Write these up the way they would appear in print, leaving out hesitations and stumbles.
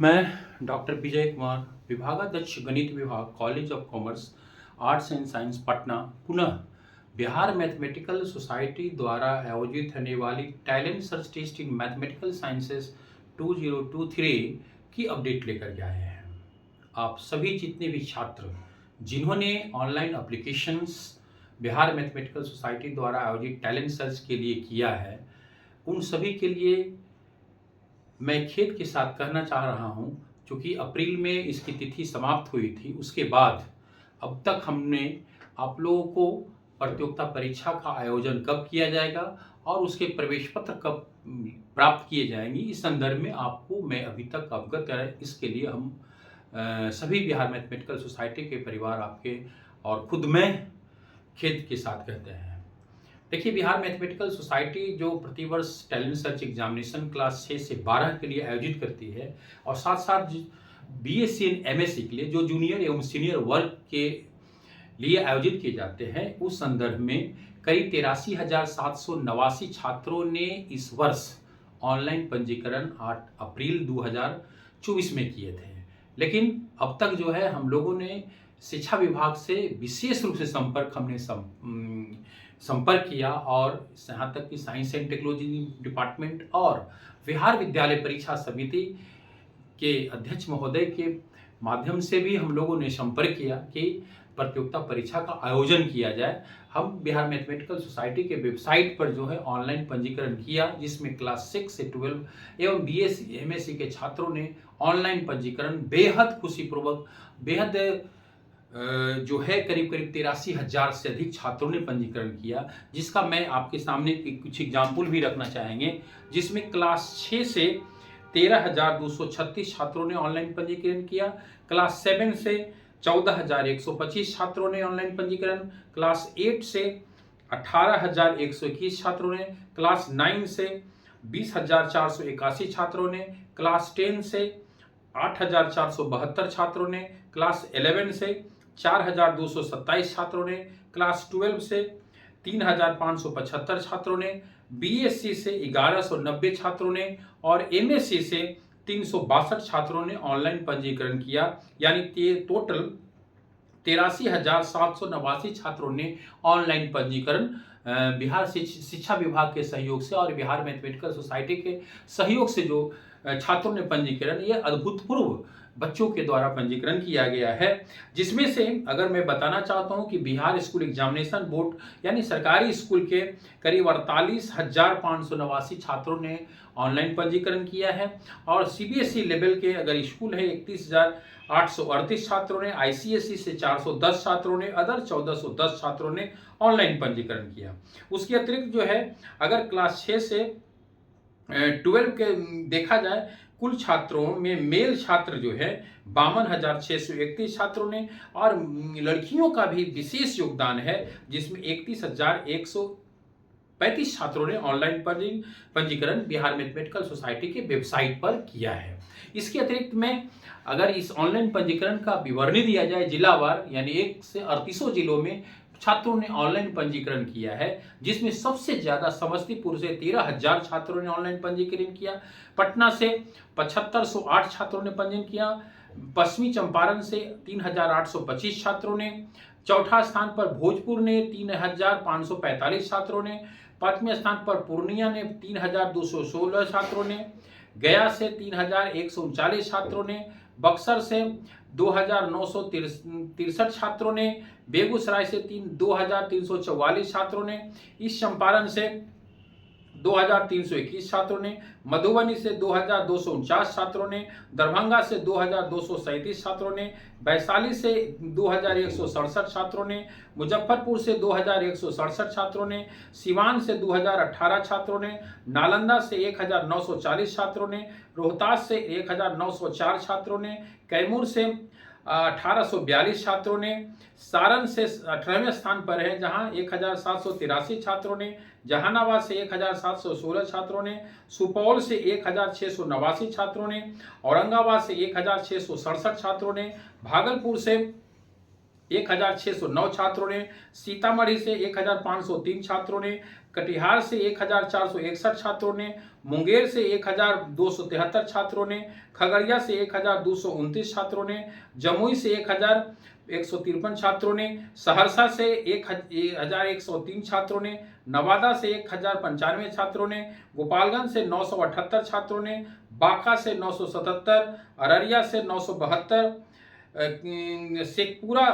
मैं डॉक्टर विजय कुमार, विभागाध्यक्ष गणित विभाग, college of commerce, arts and science, Patna, पुनः बिहार मैथमेटिकल सोसाइटी द्वारा आयोजित होने वाली talent search test in mathematical sciences 2023 की अपडेट लेकर के आए हैं। आप सभी जितने भी छात्र जिन्होंने online applications Bihar mathematical society द्वारा आयोजित टैलेंट सर्च के लिए किया है, उन सभी के लिए मैं खेद के साथ कहना चाह रहा हूं, क्योंकि अप्रैल में इसकी तिथि समाप्त हुई थी। उसके बाद अब तक हमने आप लोगों को प्रतियोगिता परीक्षा का आयोजन कब किया जाएगा और उसके प्रवेश पत्र कब प्राप्त किए जाएंगे, इस संदर्भ में आपको मैं अभी तक अवगत है। इसके लिए हम सभी बिहार मैथमेटिकल सोसाइटी के परिवार आपके और खुद मैं खेद के साथ कहते हैं। देखिए, बिहार मैथमेटिकल सोसाइटी जो प्रतिवर्ष टैलेंट सर्च एग्जामिनेशन क्लास 6 से 12 के लिए आयोजित करती है और साथ साथ बीएससी एंड एमएससी के लिए जो जूनियर एवं सीनियर वर्ग के लिए आयोजित किए जाते हैं, उस संदर्भ में करीब 83,789 छात्रों ने इस वर्ष ऑनलाइन पंजीकरण 8 अप्रैल 2024 में किए थे। लेकिन अब तक जो है हम लोगों ने शिक्षा विभाग से विशेष रूप से संपर्क किया और यहाँ तक कि साइंस एंड टेक्नोलॉजी डिपार्टमेंट और बिहार विद्यालय परीक्षा समिति के अध्यक्ष महोदय के माध्यम से भी हम लोगों ने संपर्क किया कि प्रतियोगिता परीक्षा का आयोजन किया जाए। हम बिहार मैथमेटिकल सोसाइटी के वेबसाइट पर जो है ऑनलाइन पंजीकरण किया, जिसमें क्लास 6 से 12 एवं बीएससी एमएससी के छात्रों ने ऑनलाइन पंजीकरण बेहद खुशीपूर्वक, बेहद जो है करीब 83,000 से अधिक छात्रों ने पंजीकरण किया, जिसका मैं आपके सामने कुछ एग्जाम्पल भी रखना चाहेंगे। जिसमें क्लास 6 से 13,236 छात्रों ने ऑनलाइन पंजीकरण किया, क्लास 7 से 14,125 छात्रों ने ऑनलाइन पंजीकरण, क्लास 8 से 18,121 छात्रों ने, क्लास 9 से 20,481 छात्रों ने, क्लास 10 से 8,472 छात्रों ने, क्लास 11 से 4,227 छात्रों ने, क्लास 12 से 3,575 छात्रों ने, बीएससी से 1,190 छात्रों ने और एमएससी से 362 छात्रों ने ऑनलाइन पंजीकरण किया। यानी टोटल 83,789 छात्रों ने ऑनलाइन पंजीकरण बिहार शिक्षा विभाग के सहयोग से और बिहार मैथमेटिकल सोसाइटी के सहयोग से जो छात्रों ने पंजीकरण, ये अभूतपूर्व बच्चों के द्वारा पंजीकरण किया गया है। जिसमें से अगर मैं बताना चाहता हूं कि बिहार स्कूल एग्जामिनेशन बोर्ड यानी सरकारी स्कूल के करीब 48,589 छात्रों ने ऑनलाइन पंजीकरण किया है और सीबीएसई लेवल के अगर स्कूल है 31,838 छात्रों ने, आईसीएसई से 410 छात्रों ने, अदर 1,410 छात्रों ने ऑनलाइन पंजीकरण किया। उसके अतिरिक्त जो है अगर क्लास 6 से 12 के देखा जाए, कुल छात्रों में मेल छात्र जो है 52,631 छात्रों ने और लड़कियों का भी विशेष योगदान है, जिसमें 31,135 छात्रों ने ऑनलाइन पंजीकरण बिहार मैथमेटिकल सोसाइटी के वेबसाइट पर किया है। इसके अतिरिक्त में अगर इस ऑनलाइन पंजीकरण का विवरणी दिया जाए जिलावार, यानी 1 से 38 जिलों में छात्रों ने ऑनलाइन पंजीकरण किया है, जिसमें सबसे ज्यादा समस्तीपुर से 13,000 छात्रों ने ऑनलाइन पंजीकरण किया, पटना से 7,508 छात्रों ने पंजीकरण किया, पश्चिमी चंपारण से 3,825 छात्रों ने, चौथा स्थान पर भोजपुर ने 3,545 छात्रों ने, पांचवें स्थान पर पूर्णिया ने 3,216 छात्रों ने, गया से 3,139 छात्रों ने, बक्सर से 2,963 छात्रों ने, बेगूसराय से 2,344 छात्रों ने, ईस्ट चंपारण से 2,321 छात्रों ने, मधुबनी से 2,249 छात्रों ने, दरभंगा से 2,237 छात्रों ने, वैशाली से 2,167 छात्रों ने, मुजफ्फरपुर से 2,167 छात्रों ने, सिवान से 2,018 छात्रों ने, नालंदा से 1,940 छात्रों ने, रोहतास से 1,904 छात्रों ने, कैमूर से 1,842 छात्रों ने, सारण से 18वें स्थान पर है जहां 1,783 छात्रों ने, जहानाबाद से 1,716 छात्रों ने, सुपौल से 1,689 छात्रों ने, औरंगाबाद से 1,667 छात्रों ने, भागलपुर से 1,609 छात्रों ने, सीतामढ़ी से 1,503 छात्रों ने, कटिहार से 1461 छात्रों ने, मुंगेर से 1273 छात्रों ने, खगड़िया से 1229 छात्रों ने, जमुई से 1153 छात्रों ने, सहरसा से 1103 छात्रों ने, नवादा से 1095 छात्रों ने, गोपालगंज से 978 छात्रों ने, बांका से 977, अररिया से 972, शेखपुरा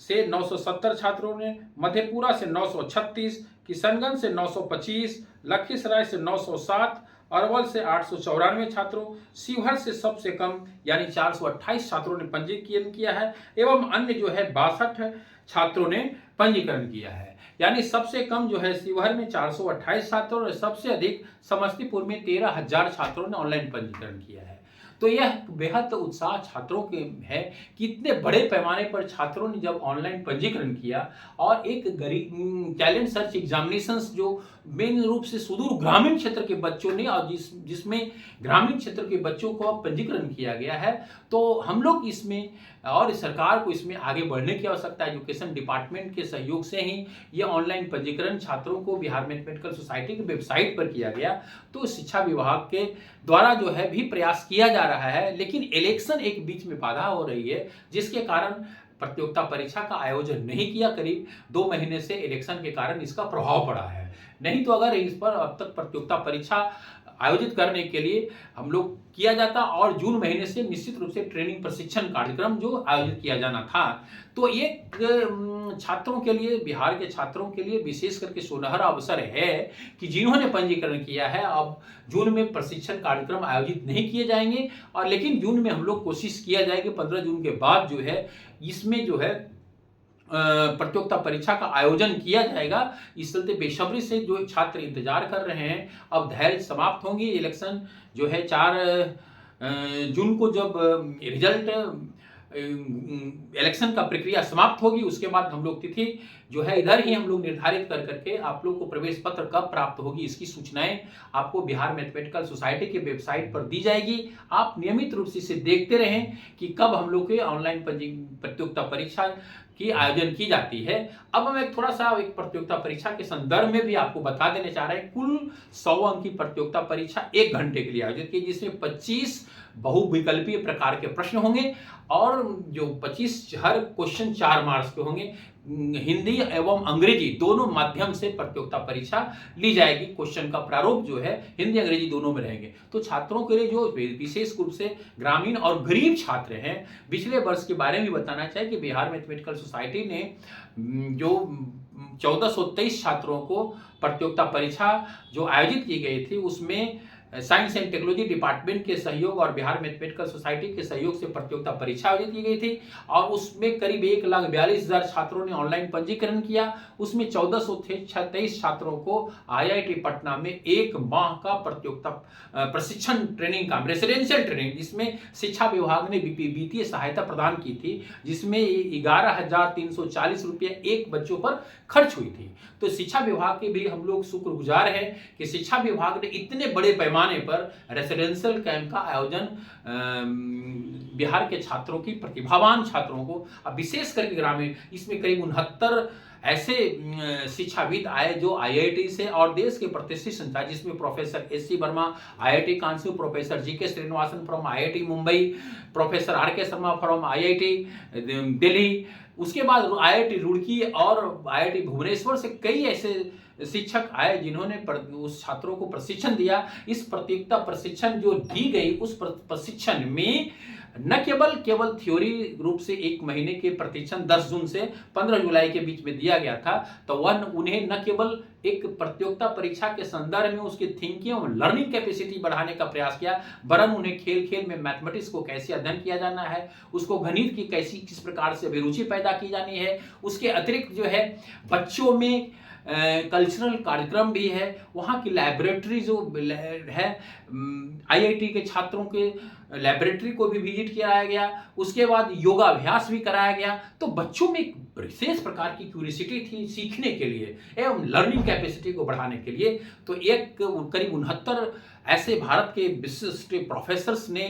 से 970 छात्रों ने, मधेपुरा से 936, किशनगंज से 925, लखीसराय से 907, अरवल से 894 छात्रों, शिवहर से सबसे कम यानी 428 छात्रों ने पंजीकरण किया है एवं अन्य जो है 62 छात्रों ने पंजीकरण किया है। यानी सबसे कम जो है शिवहर में 428 छात्रों और सबसे अधिक समस्तीपुर में 13,000 छात्रों ने ऑनलाइन पंजीकरण किया है। तो यह बेहद उत्साह छात्रों के है कि इतने बड़े पैमाने पर छात्रों ने जब ऑनलाइन पंजीकरण किया और एक गरीब टैलेंट सर्च एग्जामिनेशंस जो मेन रूप से सुदूर ग्रामीण क्षेत्र के बच्चों ने और जिसमें ग्रामीण क्षेत्र के बच्चों को अब पंजीकरण किया गया है, तो हम लोग इसमें और सरकार को इसमें आगे बढ़ने की आवश्यकता है। एजुकेशन डिपार्टमेंट के सहयोग से ही ये ऑनलाइन पंजीकरण छात्रों को बिहार मैथमेटिकल सोसाइटी की वेबसाइट पर किया गया। तो शिक्षा विभाग के द्वारा जो है भी प्रयास किया जा रहा है, लेकिन इलेक्शन एक बीच में बाधा हो रही है जिसके कारण प्रतियोगिता परीक्षा का आयोजन नहीं किया। करीब 2 महीने से इलेक्शन के कारण इसका प्रभाव पड़ा है। नहीं तो अगर इस पर अब तक प्रतियोगिता परीक्षा आयोजित करने के लिए हम लोग किया जाता और जून महीने से निश्चित रूप से ट्रेनिंग प्रशिक्षण कार्यक्रम जो आयोजित किया जाना था। तो एक छात्रों के लिए, बिहार के छात्रों के लिए विशेष करके सुनहरा अवसर है कि जिन्होंने पंजीकरण किया है अब जून में प्रशिक्षण कार्यक्रम आयोजित नहीं किए जाएंगे और लेकिन जून में हम लोग कोशिश किया जाएगी 15 जून के बाद जो है इसमें जो है प्रतियोगिता परीक्षा का आयोजन किया जाएगा। इस चलते बेसब्री से जो छात्र इंतजार कर रहे हैं, अब धैर्य समाप्त होंगी। इलेक्शन जो है 4 जून को जब रिजल्ट इलेक्शन का प्रक्रिया समाप्त होगी उसके बाद हम लोग तिथि जो है इधर ही हम लोग निर्धारित कर करके आप लोग को प्रवेश पत्र कब प्राप्त होगी इसकी सूचनाएं आपको बिहार मैथमेटिकल सोसाइटी के वेबसाइट पर दी जाएगी। आप नियमित रूप से इसे देखते रहें कि कब हम लोग के ऑनलाइन प्रतियोगिता परीक्षा की आयोजन की जाती है। अब हम एक थोड़ा सा एक प्रतियोगिता परीक्षा के संदर्भ में भी आपको बता देना चाह रहे हैं। कुल 100 अंक की प्रतियोगिता परीक्षा 1 घंटे के लिए आयोजित की, जिसमें 25 बहुविकल्पीय प्रकार के प्रश्न होंगे और जो 25 हर क्वेश्चन 4 मार्क्स के होंगे। हिंदी एवं अंग्रेजी दोनों माध्यम से प्रतियोगिता परीक्षा ली जाएगी। क्वेश्चन का प्रारूप जो है हिंदी अंग्रेजी दोनों में रहेंगे। तो छात्रों के लिए जो विशेष रूप से ग्रामीण और गरीब छात्र हैं, पिछले वर्ष के बारे में बताना चाहिए कि बिहार मैथमेटिकल सोसाइटी ने जो 1423 छात्रों को प्रतियोगिता परीक्षा जो आयोजित की गई थी उसमें साइंस एंड टेक्नोलॉजी डिपार्टमेंट के सहयोग और बिहार मैथमेटिकल सोसाइटी के सहयोग से प्रतियोगिता परीक्षा आयोजित की गई थी और उसमें करीब 1,42,000 छात्रों ने ऑनलाइन पंजीकरण किया। उसमें 1423 छात्रों को आईआईटी पटना में 1 माह का प्रतियोगिता प्रशिक्षण ट्रेनिंग का रेसिडेंशियल ट्रेनिंग जिसमें शिक्षा विभाग ने वित्तीय सहायता प्रदान की थी, जिसमें 11,340 रुपये एक बच्चों पर खर्च हुई थी। तो शिक्षा विभाग के भी हम लोग शुक्रगुजार हैं कि शिक्षा विभाग ने इतने बड़े पैमाने पर रेसिडेंशियल कैंप का आयोजन बिहार के छात्रों की प्रतिभावान छात्रों को, अब विशेष करके ग्रामीण, इसमें करीब 69 ऐसे शिक्षाविद आए जो आईआईटी से और देश के प्रतिष्ठित संस्थान जिसमें professor S C. Verma IIT Kanpur, professor G K. Srinivasan from IIT Mumbai, professor R K. Sharma from IIT Delhi, उसके बाद आईआईटी रुड़की और आईआईटी भुवनेश्वर से कई ऐसे शिक्षक आए जिन्होंने उस छात्रों को प्रशिक्षण दिया। इस प्रतियोगिता प्रशिक्षण जो दी गई उस प्रशिक्षण में न केवल थ्योरी रूप से 1 महीने के प्रशिक्षण 10 जून से 15 जुलाई के बीच में दिया गया था, तो उन्हें न केवल एक प्रतियोगिता परीक्षा के संदर्भ में उसकी थिंकिंग और लर्निंग कैपेसिटी बढ़ाने का प्रयास किया, वरन उन्हें खेल खेल में मैथमेटिक्स को कैसे अध्ययन किया जाना है, उसको गणित की किस प्रकार से अभिरुचि पैदा की जानी है। उसके अतिरिक्त जो है बच्चों में कल्चरल कार्यक्रम भी है, वहाँ की लाइब्रेटरी जो है आईआईटी के छात्रों के लाइब्रेटरी को भी विजिट किया गया, उसके बाद योगाभ्यास भी कराया गया। तो बच्चों में एक विशेष प्रकार की क्यूरियोसिटी थी सीखने के लिए एवं लर्निंग कैपेसिटी को बढ़ाने के लिए। तो एक करीब 69 ऐसे भारत के विशिष्ट प्रोफेसर्स ने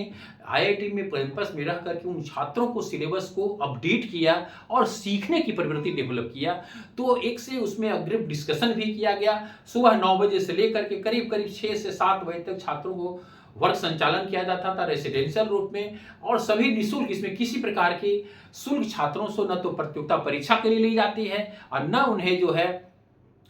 आईआईटी में कैंपस में रह करके उन छात्रों को सिलेबस को अपडेट किया और सीखने की प्रवृत्ति डेवलप किया। तो एक से उसमें ग्रुप डिस्कशन भी किया गया। सुबह 9 बजे से लेकर के करीब करीब 6 से 7 बजे तक छात्रों को वर्ग संचालन किया जाता था रेसिडेंशियल रूप में, और सभी निःशुल्क, इसमें किसी प्रकार की शुल्क छात्रों से न तो प्रतियोगिता परीक्षा के लिए ली जाती है और न उन्हें जो है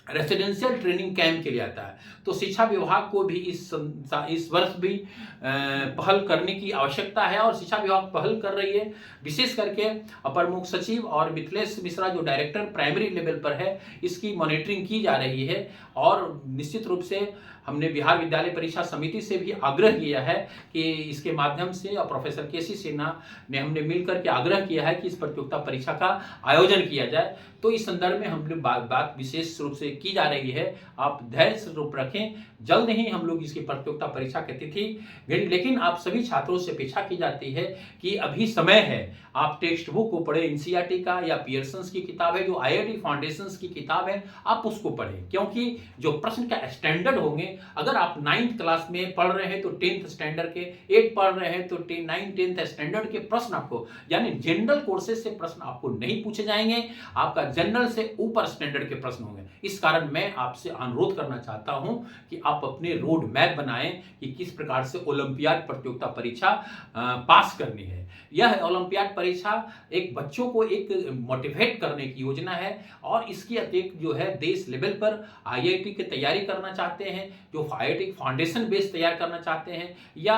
रेसिडेंशियल ट्रेनिंग कैंप के लिए आता है। तो शिक्षा विभाग को भी इस वर्ष भी पहल करने की आवश्यकता है और शिक्षा विभाग पहल कर रही है। विशेष करके अपर मुख्य सचिव और मिथिलेश मिश्रा जो डायरेक्टर प्राइमरी लेवल पर है, इसकी मॉनिटरिंग की जा रही है। और निश्चित रूप से हमने बिहार विद्यालय परीक्षा समिति से भी आग्रह किया है कि इसके माध्यम से, और प्रोफेसर केसी सिन्हा ने हमने मिलकर के आग्रह किया है कि इस प्रतियोगिता परीक्षा का आयोजन किया जाए। तो इस संदर्भ में हमने बात विशेष रूप से की जा रही है। आप धैर्य रूप रखें, जल्द ही हम लोग इसकी प्रतियोगिता परीक्षा की तिथि, लेकिन आप सभी छात्रों से अपेक्षा की जाती है कि अभी समय है, आप टेक्स्ट बुक को पढ़ें, एनसीईआरटी का या पियर्सन की किताब है, जो आईआईटी फाउंडेशन की किताब है, आप उसको पढ़ें। क्योंकि जो प्रश्न का स्टैंडर्ड होंगे, अगर आप 9th क्लास में पढ़ रहे हैं तो 10th स्टैंडर्ड के, 8 पढ़ रहे हैं तो 9, 10th स्टैंडर्ड के प्रश्न आपको, यानी जनरल कोर्सेज से प्रश्न आपको नहीं पूछे जाएंगे, आपका जनरल से ऊपर स्टैंडर्ड के प्रश्न होंगे। इस कारण मैं आपसे अनुरोध करना चाहता हूं कि आप अपने रोड मैप बनाएं कि किस प्रकार से ओलंपियाड प्रतियोगिता परीक्षा पास करनी है। यह ओलंपियाड परीक्षा एक बच्चों को एक मोटिवेट करने की योजना है, और इसकी अतिरिक्त जो है देश लेवल पर आईआईटी की तैयारी करना चाहते हैं, जो आईआईटी फाउंडेशन बेस तैयार करना चाहते हैं, या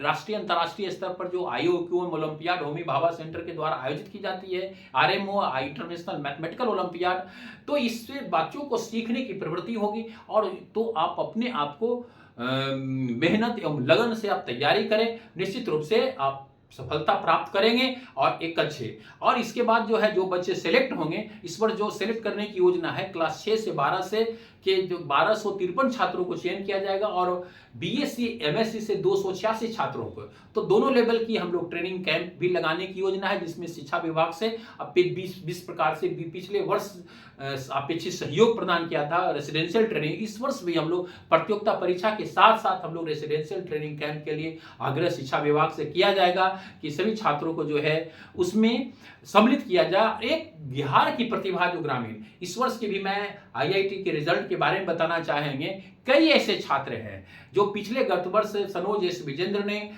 राष्ट्रीय अंतर्राष्ट्रीय स्तर पर जो आईओक्यूएम ओलंपियाड होमी भाभा सेंटर के द्वारा आयोजित की जाती है, आरएमओ इंटरनेशनल मैथमेटिकल ओलंपियाड, तो इससे बच्चों को सीखने की प्रवृत्ति होगी। और तो आप अपने आप को मेहनत एवं लगन से आप तैयारी करें, निश्चित रूप से आप सफलता प्राप्त करेंगे। और एक अच्छे, और इसके बाद जो है जो बच्चे सेलेक्ट होंगे, इस बार जो सेलेक्ट करने की योजना है, क्लास 6 से 12 से के जो 1253 छात्रों को चयन किया जाएगा, और बीएससी एमएससी से 286 छात्रों को। तो दोनों लेवल की हम लोग ट्रेनिंग कैंप भी लगाने की योजना है, जिसमें शिक्षा विभाग से अब 20 प्रकार से पिछले वर्ष अपेक्षित सहयोग प्रदान किया था रेसिडेंशियल ट्रेनिंग। इस वर्ष भी हम लोग प्रतियोगिता परीक्षा के साथ साथ हम लोग रेसिडेंशियल ट्रेनिंग कैंप के लिए आग्रह शिक्षा विभाग से किया जाएगा कि सभी छात्रों को जो है उसमें सम्मिलित किया जाए। एक बिहार की प्रतिभा जो ग्रामीण, इस वर्ष की भी मैं आईआईटी के रिजल्ट के बारे में बताना चाहेंगे। कई ऐसे छात्र हैं जो पिछले गत वर्ष सनोज एस विजेंद्र ने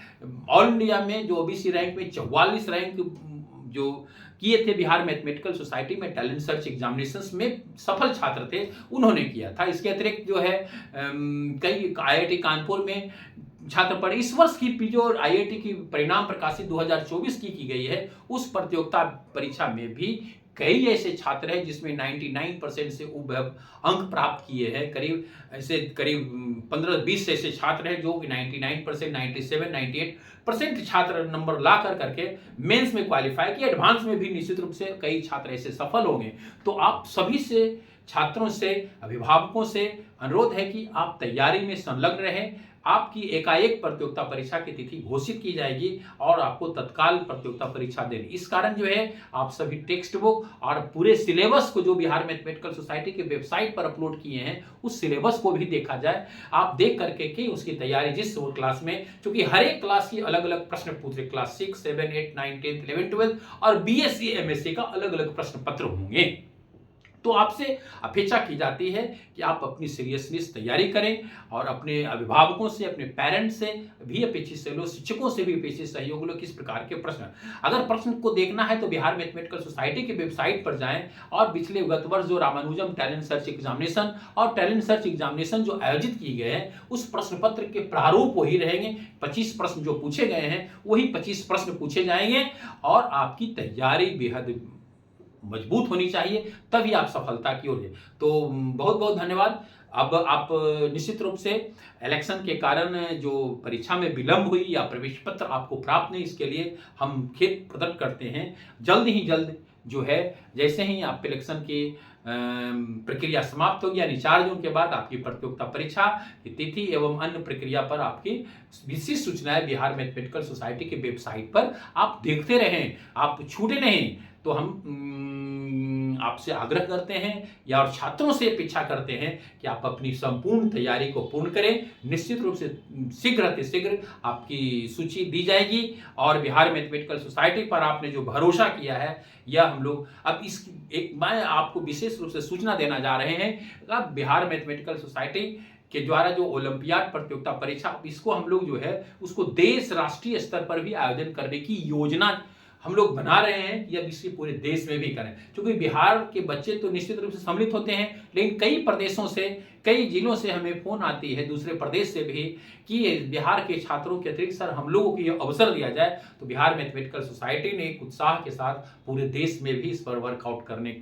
ऑल इंडिया में जो ओबीसी रैंक में 44 रैंक जो किए थे, बिहार मैथमेटिकल सोसाइटी में टैलेंट सर्च एग्जामिनेशंस में सफल छात्र थे, उन्होंने किया था। इसके अतिरिक्त जो है कई आईआईटी कानपुर में छात्र पढ़े। इस वर्ष की जो आईआईटी की परिणाम प्रकाशित 2024 की गई है, उस प्रतियोगिता परीक्षा में भी कई ऐसे छात्र हैं जिसमें 99% से ऊपर अंक प्राप्त किए हैं। करीब 15-20 ऐसे छात्र हैं जो 99%, 97, 98% छात्र नंबर ला करके मेंस में क्वालिफाई किए। एडवांस में भी निश्चित रूप से कई छात्र ऐसे सफल होंगे। तो आप सभी से, छात्रों से, अभिभावकों से अनुरोध है कि आप तैयारी में संलग्न रहें। आपकी एकाएक प्रतियोगिता परीक्षा की तिथि घोषित की जाएगी और आपको तत्काल प्रतियोगिता परीक्षा देनी। इस कारण जो है आप सभी टेक्स्ट बुक और पूरे सिलेबस को जो बिहार मैथमेटिकल सोसाइटी के वेबसाइट पर अपलोड किए हैं, उस सिलेबस को भी देखा जाए। आप देख करके कि उसकी तैयारी जिस क्लास में, क्योंकि हर एक क्लास की अलग अलग प्रश्न पूछे, क्लास 6, 7, 8, 9, 10, 11, 12 और बीएससी एमएससी का अलग अलग प्रश्न पत्र होंगे। तो आपसे अपेक्षा की जाती है कि आप अपनी सीरियसनेस तैयारी करें और अपने अभिभावकों से, अपने पेरेंट्स से भी अपेक्षित सहयोग, शिक्षकों से भी अपेक्षित सहयोग लो। किस प्रकार के प्रश्न, अगर प्रश्न को देखना है तो बिहार मैथमेटिकल सोसाइटी की वेबसाइट पर जाएं और पिछले गत वर्ष जो रामानुजम टैलेंट सर्च एग्जामिनेशन और टैलेंट सर्च एग्जामिनेशन जो आयोजित की गए हैं, उस प्रश्न पत्र के प्रारूप वही रहेंगे। 25 प्रश्न जो पूछे गए हैं वही 25 प्रश्न पूछे जाएंगे और आपकी तैयारी बेहद मजबूत होनी चाहिए, तभी आप सफलता की ओर। तो बहुत बहुत धन्यवाद। अब आप निश्चित रूप से इलेक्शन के कारण जो परीक्षा में विलंब हुई या प्रवेश पत्र आपको प्राप्त नहीं, इसके लिए हम खेद प्रकट करते हैं। जल्द ही जल्द जो है, जैसे ही आप इलेक्शन की प्रक्रिया समाप्त होगी, यानी 4 जून के बाद आपकी प्रतियोगिता परीक्षा की तिथि एवं अन्य प्रक्रिया पर आपकी विशेष सूचनाएं बिहार मैथमेटिकल सोसाइटी के वेबसाइट पर आप देखते रहें, आप छूटे नहीं। तो तो हम आपसे आग्रह करते हैं या और छात्रों से अपेक्षा करते हैं कि आप अपनी संपूर्ण तैयारी को पूर्ण करें। निश्चित रूप से शीघ्र अतिशीघ्र आपकी सूची दी जाएगी और बिहार मैथमेटिकल सोसाइटी पर आपने जो भरोसा किया है, यह हम लोग अब इस एक मैं आपको विशेष रूप से सूचना देना जा रहे हैं। अब बिहार मैथमेटिकल सोसाइटी के द्वारा जो ओलंपियाड प्रतियोगिता परीक्षा, इसको हम लोग जो है उसको देश राष्ट्रीय स्तर पर भी आयोजन करने की योजना हम लोग बना रहे हैं कि अब इसे पूरे देश में भी करें। क्योंकि बिहार के बच्चे तो निश्चित रूप से सम्मिलित होते हैं, लेकिन कई प्रदेशों से, कई जिलों से हमें फोन आती है, दूसरे प्रदेश से भी, कि बिहार के छात्रों के अतिरिक्त सर हम लोगों को ये अवसर दिया जाए। तो बिहार मैथमेटिकल सोसाइटी ने एक उत्साह के साथ पूरे देश में भी इस पर वर्कआउट करने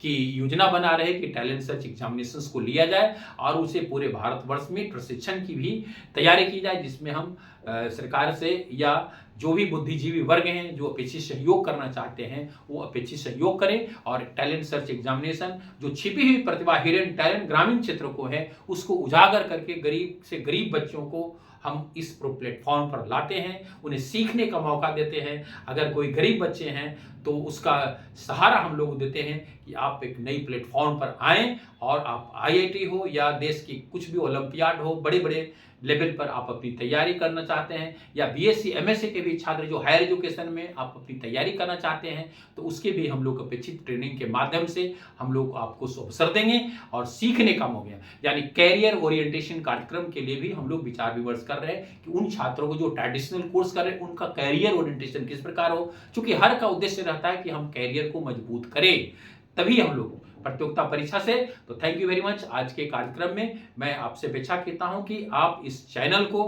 की योजना बना रहे कि टैलेंट सर्च एग्जामिनेशंस को लिया जाए और उसे पूरे भारतवर्ष में प्रशिक्षण की भी तैयारी की जाए, जिसमें हम सरकार से या जो भी बुद्धिजीवी वर्ग हैं जो अपेक्षित सहयोग करना चाहते हैं वो अपेक्षित सहयोग करें और टैलेंट सर्च एग्जामिनेशन जो छिपी हुई प्रतिभा, हिडन टैलेंट ग्रामीण क्षेत्रों को है, उसको उजागर करके गरीब से गरीब बच्चों को हम इस प्लेटफॉर्म पर लाते हैं, उन्हें सीखने का मौका देते हैं। अगर कोई गरीब बच्चे हैं तो उसका सहारा हम लोग देते हैं कि आप एक नई प्लेटफॉर्म पर आएँ और आप आईआईटी हो या देश की कुछ भी ओलंपियाड हो, बड़े बड़े लेवल पर आप अपनी तैयारी करना चाहते हैं, या बीएससी एमएससी के भी छात्र जो हायर एजुकेशन में आप अपनी तैयारी करना चाहते हैं, तो उसके भी हम लोग अपेक्षित ट्रेनिंग के माध्यम से हम लोग आपको अवसर देंगे और सीखने का मौका, यानी कैरियर ओरिएंटेशन कार्यक्रम के लिए भी हम लोग विचार विमर्श कर रहे हैं कि उन छात्रों को जो ट्रेडिशनल कोर्स कर रहे हैं उनका कैरियर ओरिएंटेशन किस प्रकार हो। चूंकि हर का उद्देश्य रहता है कि हम कैरियर को मजबूत करें, तभी हम लोग प्रतियोगिता परीक्षा से। तो थैंक यू वेरी मच। आज के कार्यक्रम में मैं आपसे अपेक्षा करता हूं कि आप इस चैनल को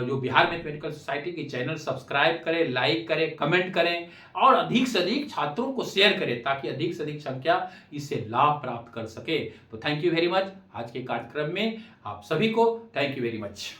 जो बिहार मैथमेटिकल सोसाइटी की चैनल सब्सक्राइब करें, लाइक करें, कमेंट करें और अधिक से अधिक छात्रों को शेयर करें ताकि अधिक से अधिक संख्या इससे लाभ प्राप्त कर सके। तो थैंक यू वेरी मच। आज के कार्यक्रम में आप सभी को थैंक यू वेरी मच।